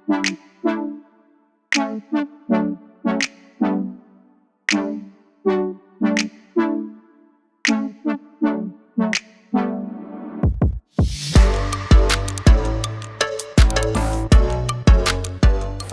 Fa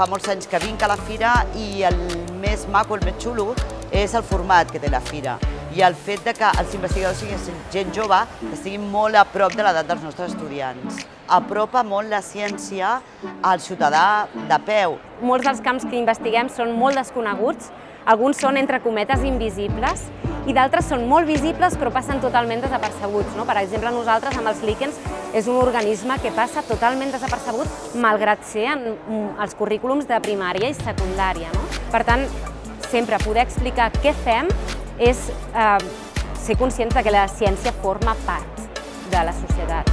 molts anys que vinc a la fira i el més maco, el més xulo, és el format que té la fira i el fet de que els investigadors siguin gent jove que estiguin molt a prop de l'edat dels nostres estudiants. Apropa molt la ciència al ciutadà de peu. Molts dels camps que investiguem són molt desconeguts, alguns són entre cometes invisibles i d'altres són molt visibles però passen totalment desapercebuts. Per exemple, nosaltres amb els líquens és un organisme que passa totalment desapercebut malgrat ser en els currículums de primària i secundària. Per tant, sempre poder explicar què fem és ser conscients que la ciència forma part de la societat.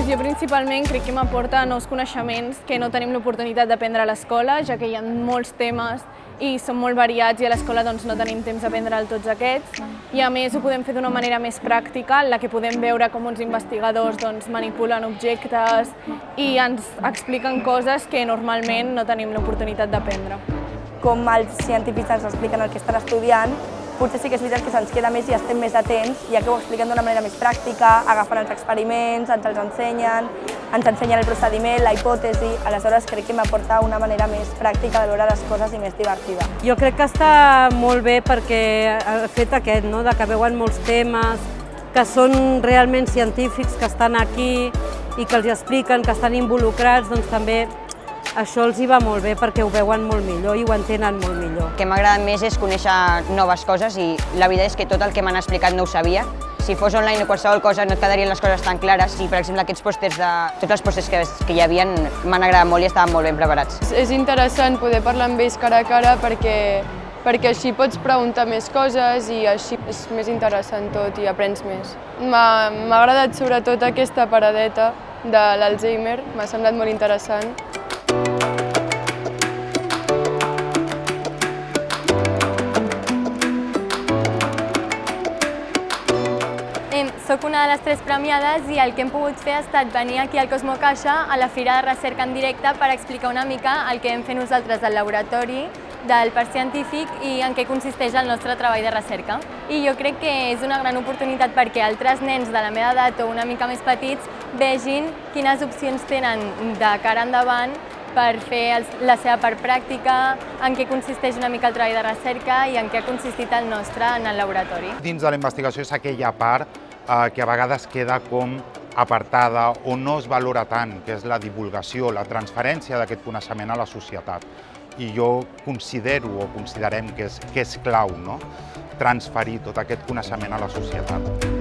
Jo principalment crec que m'aporta nous coneixements que no tenim l'oportunitat d'aprendre a l'escola, ja que hi ha molts temes i són molt variats i a l'escola no tenim temps d'aprendre tots aquests. I a més ho podem fer d'una manera més pràctica, en la que podem veure com uns investigadors manipulen objectes i ens expliquen coses que normalment no tenim l'oportunitat d'aprendre. Com els científics ens expliquen el que estan estudiant, potser sí que és veritat que se'ns queda més i estem més atents, ja que ho expliquen d'una manera més pràctica, agafen els experiments, ens els ensenyen el procediment, la hipòtesi, aleshores crec que m'aporta una manera més pràctica de veure les coses i més divertida. Jo crec que està molt bé perquè el fet aquest, de que veuen molts temes, que són realment científics, que estan aquí i que els expliquen, que estan involucrats, doncs també això els hi va molt bé perquè ho veuen molt millor i ho entenen molt millor. El que m'ha agradat més és conèixer noves coses i la veritat és que tot el que m'han explicat no ho sabia. Si fos online o qualsevol cosa no et quedarien les coses tan clares i, per exemple, aquests pòsters, tots els pòsters que hi havia m'han agradat molt i estaven molt ben preparats. És interessant poder parlar amb ells cara a cara perquè així pots preguntar més coses i així és més interessant tot i aprens més. M'ha agradat sobretot aquesta paradeta de l'Alzheimer, m'ha semblat molt interessant. Soc una de les 3 premiades i el que hem pogut fer ha estat venir aquí al Cosmo Caixa a la Fira de Recerca en directe per explicar una mica el que hem fet nosaltres al laboratori del parc científic i en què consisteix el nostre treball de recerca. I jo crec que és una gran oportunitat perquè altres nens de la meva edat o una mica més petits vegin quines opcions tenen de cara endavant per fer la seva part pràctica, en què consisteix una mica el treball de recerca i en què ha consistit el nostre en el laboratori. Dins de la investigació és aquella part que a vegades queda com apartada o no es valora tant, que és la divulgació, la transferència d'aquest coneixement a la societat. I jo considero o considerem que és clau transferir tot aquest coneixement a la societat.